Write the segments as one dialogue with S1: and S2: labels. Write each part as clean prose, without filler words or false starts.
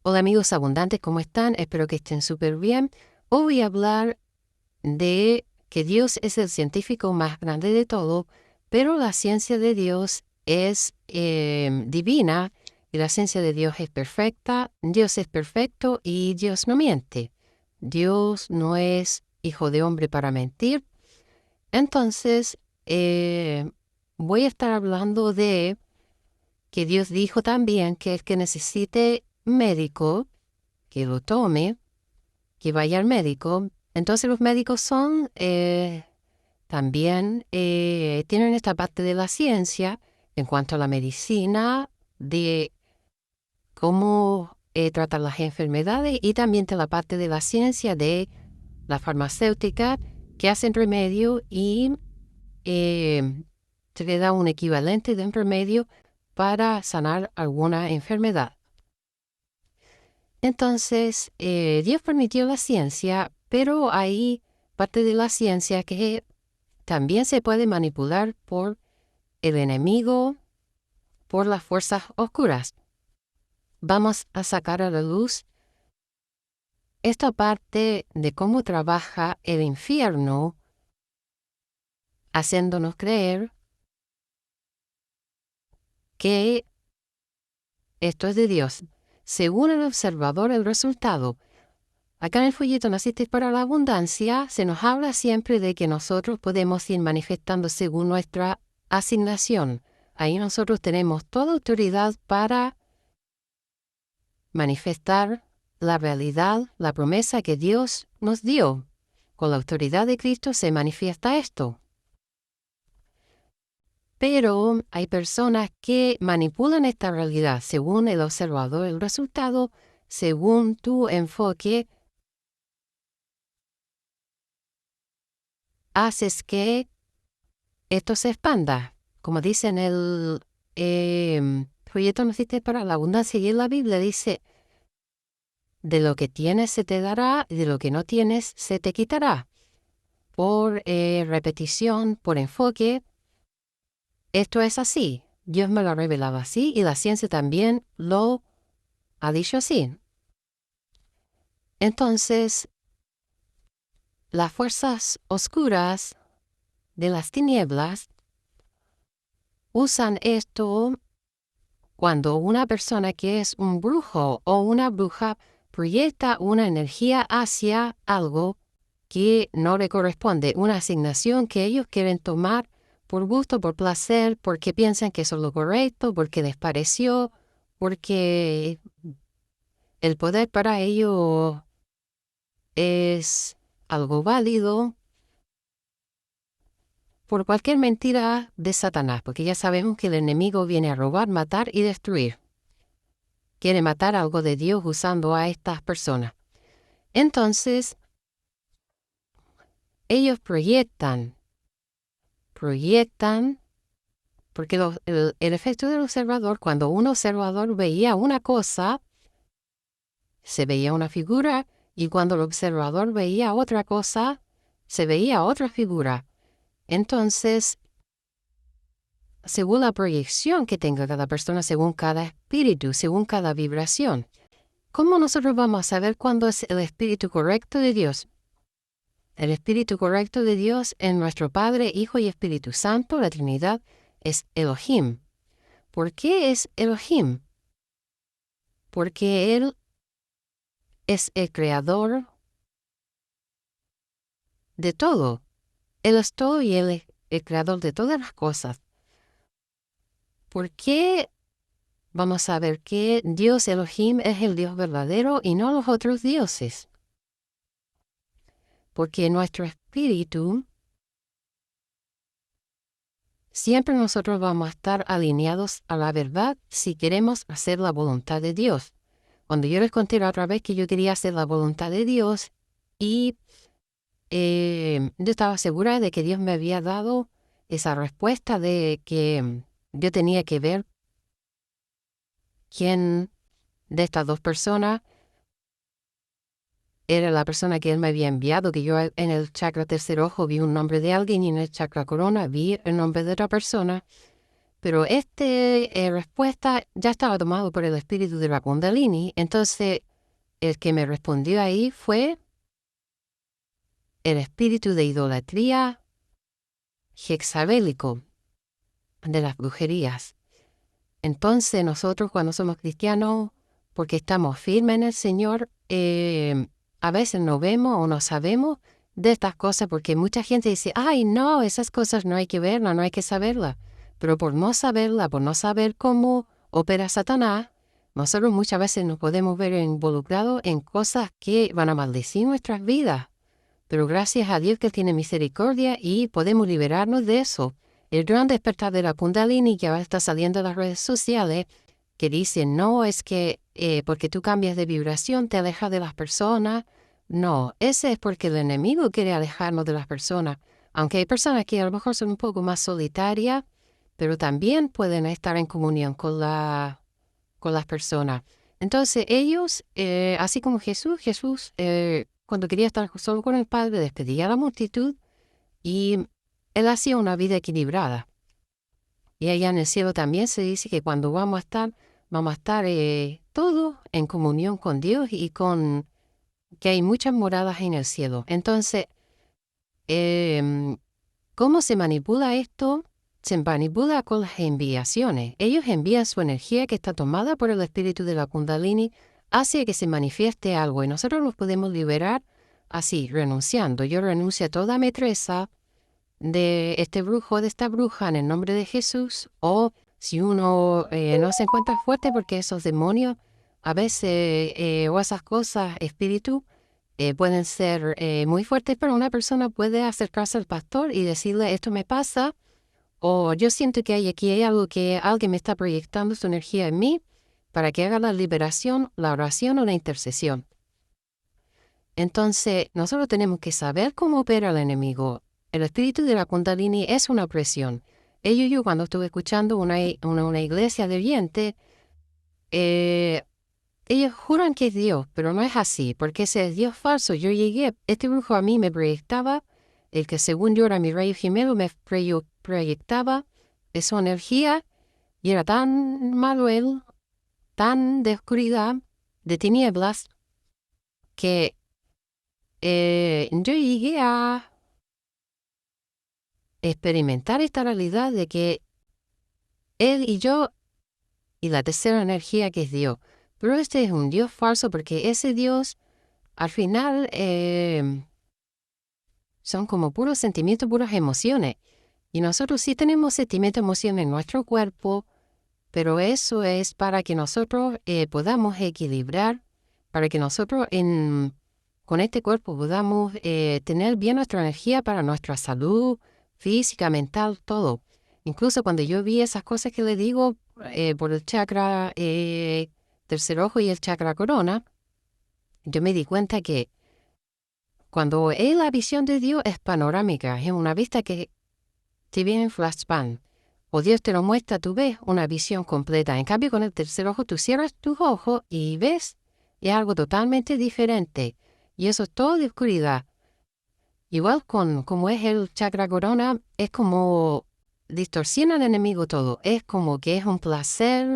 S1: Hola amigos abundantes, ¿cómo están? Espero que estén súper bien. Hoy voy a hablar de que Dios es el científico más grande de todo, pero la ciencia de Dios es divina y la ciencia de Dios es perfecta. Dios es perfecto y Dios no miente. Dios no es hijo de hombre para mentir. Entonces, voy a estar hablando de que Dios dijo también que el que necesite médico, que lo tome, que vaya al médico. Entonces los médicos son también, tienen esta parte de la ciencia en cuanto a la medicina, de cómo tratar las enfermedades y también de la parte de la ciencia de la farmacéutica que hacen remedio y se le da un equivalente de un remedio para sanar alguna enfermedad. Entonces, Dios permitió la ciencia, pero hay parte de la ciencia que también se puede manipular por el enemigo, por las fuerzas oscuras. Vamos a sacar a la luz esta parte de cómo trabaja el infierno, haciéndonos creer que esto es de Dios. Según el observador, el resultado. Acá en el folleto Naciste para la Abundancia se nos habla siempre de que nosotros podemos ir manifestando según nuestra asignación. Ahí nosotros tenemos toda autoridad para manifestar la realidad, la promesa que Dios nos dio. Con la autoridad de Cristo se manifiesta esto. Pero hay personas que manipulan esta realidad según el observador, el resultado, según tu enfoque, haces que esto se expanda. Como dice en el folleto Naciste para la Abundancia y en la Biblia dice, de lo que tienes se te dará y de lo que no tienes se te quitará. Por repetición, por enfoque, esto es así. Dios me lo ha revelado así y la ciencia también lo ha dicho así. Entonces, las fuerzas oscuras de las tinieblas usan esto cuando una persona que es un brujo o una bruja proyecta una energía hacia algo que no le corresponde, una asignación que ellos quieren tomar por gusto, por placer, porque piensan que eso es lo correcto, porque les pareció, porque el poder para ellos es algo válido, por cualquier mentira de Satanás, porque ya sabemos que el enemigo viene a robar, matar y destruir. Quiere matar algo de Dios usando a estas personas. Entonces, ellos proyectan, porque el efecto del observador, cuando un observador veía una cosa, se veía una figura, y cuando el observador veía otra cosa, se veía otra figura. Entonces, según la proyección que tenga cada persona, según cada espíritu, según cada vibración, ¿cómo nosotros vamos a saber cuándo es el espíritu correcto de Dios? El espíritu correcto de Dios en nuestro Padre, Hijo y Espíritu Santo, la Trinidad, es Elohim. ¿Por qué es Elohim? Porque Él es el creador de todo. Él es todo y Él es el creador de todas las cosas. ¿Por qué vamos a ver que Dios Elohim es el Dios verdadero y no los otros dioses? Porque nuestro espíritu, siempre nosotros vamos a estar alineados a la verdad si queremos hacer la voluntad de Dios. Cuando yo les conté la otra vez que yo quería hacer la voluntad de Dios y yo estaba segura de que Dios me había dado esa respuesta de que yo tenía que ver quién de estas dos personas era la persona que Él me había enviado, que yo en el chakra tercer ojo vi un nombre de alguien y en el chakra corona vi el nombre de otra persona. Pero esta respuesta ya estaba tomado por el espíritu de la Kundalini. Entonces, el que me respondió ahí fue el espíritu de idolatría jezabelico, de las brujerías. Entonces, nosotros cuando somos cristianos, porque estamos firmes en el Señor, a veces no vemos o no sabemos de estas cosas, porque mucha gente dice, ay, no, esas cosas no hay que verlas, no hay que saberlas. Pero por no saberla, por no saber cómo opera Satanás, nosotros muchas veces nos podemos ver involucrados en cosas que van a maldecir nuestras vidas. Pero gracias a Dios que tiene misericordia y podemos liberarnos de eso. El gran despertar de la Kundalini que ahora está saliendo en las redes sociales, que dicen, no, es que porque tú cambias de vibración te alejas de las personas. No, ese es porque el enemigo quiere alejarnos de las personas. Aunque hay personas que a lo mejor son un poco más solitarias, pero también pueden estar en comunión con las personas. Entonces ellos, así como Jesús, cuando quería estar solo con el Padre, despedía a la multitud y él hacía una vida equilibrada. Y allá en el cielo también se dice que cuando vamos a estar todos en comunión con Dios y que hay muchas moradas en el cielo. Entonces, ¿cómo se manipula esto? Se manipula con las enviaciones. Ellos envían su energía que está tomada por el espíritu de la Kundalini hacia que se manifieste algo y nosotros nos podemos liberar así, renunciando. Yo renuncio a toda metresa de este brujo, de esta bruja en el nombre de Jesús, o si uno no se encuentra fuerte porque esos demonios a veces o esas cosas, espíritu, pueden ser muy fuertes, pero una persona puede acercarse al pastor y decirle, esto me pasa, o yo siento que aquí hay algo que alguien me está proyectando su energía en mí para que haga la liberación, la oración o la intercesión. Entonces, nosotros tenemos que saber cómo opera el enemigo. El espíritu de la Kundalini es una opresión. Yo cuando estuve escuchando una iglesia de oyente, ellos juran que es Dios, pero no es así, porque ese es Dios falso. Yo llegué, este brujo a mí me proyectaba, el que según yo era mi rayo gemelo, me proyectaba su energía, y era tan malo él, tan de oscuridad, de tinieblas, que yo llegué a experimentar esta realidad de que él y yo, y la tercera energía que es Dios. Pero este es un Dios falso porque ese Dios, al final, son como puros sentimientos, puras emociones. Y nosotros sí tenemos sentimientos, emociones en nuestro cuerpo, pero eso es para que nosotros podamos equilibrar, para que nosotros con este cuerpo podamos tener bien nuestra energía para nuestra salud física, mental, todo. Incluso cuando yo vi esas cosas que le digo por el chakra tercer ojo y el chakra corona, yo me di cuenta que cuando es la visión de Dios es panorámica, es una vista que te viene en flashbang. O Dios te lo muestra, tú ves una visión completa. En cambio, con el tercer ojo, tú cierras tus ojos y ves y es algo totalmente diferente. Y eso es todo de oscuridad. Igual como es el chakra corona, es como distorsiona al enemigo todo. Es como que es un placer,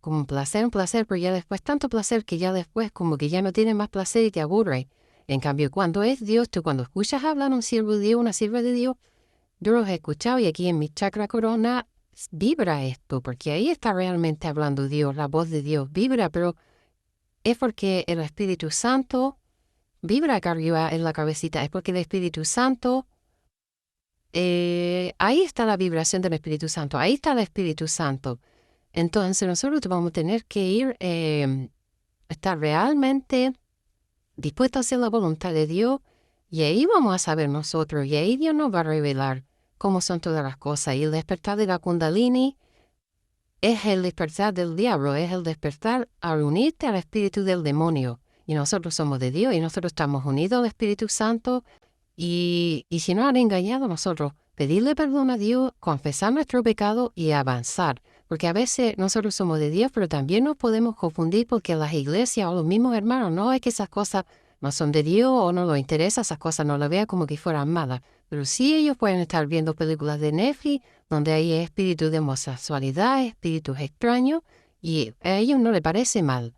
S1: como un placer, pero ya después tanto placer que ya después como que ya no tienes más placer y te aburre. En cambio, cuando es Dios, tú cuando escuchas hablar un siervo de Dios, una sierva de Dios, yo los he escuchado y aquí en mi chakra corona vibra esto, porque ahí está realmente hablando Dios, la voz de Dios vibra, pero es porque el Espíritu Santo vibra acá arriba en la cabecita, es porque el Espíritu Santo, ahí está la vibración del Espíritu Santo, ahí está el Espíritu Santo. Entonces nosotros vamos a tener que ir, estar realmente dispuestos a hacer la voluntad de Dios y ahí vamos a saber nosotros y ahí Dios nos va a revelar cómo son todas las cosas. Y el despertar de la Kundalini es el despertar del diablo, es el despertar al unirte al espíritu del demonio. Y nosotros somos de Dios y nosotros estamos unidos al Espíritu Santo. Y si nos han engañado nosotros, pedirle perdón a Dios, confesar nuestro pecado y avanzar. Porque a veces nosotros somos de Dios, pero también nos podemos confundir porque las iglesias o los mismos hermanos, no es que esas cosas no son de Dios o no nos interesa, esas cosas no las vean como que fueran malas. Pero sí ellos pueden estar viendo películas de Netflix donde hay espíritus de homosexualidad, espíritus extraños, y a ellos no les parece mal.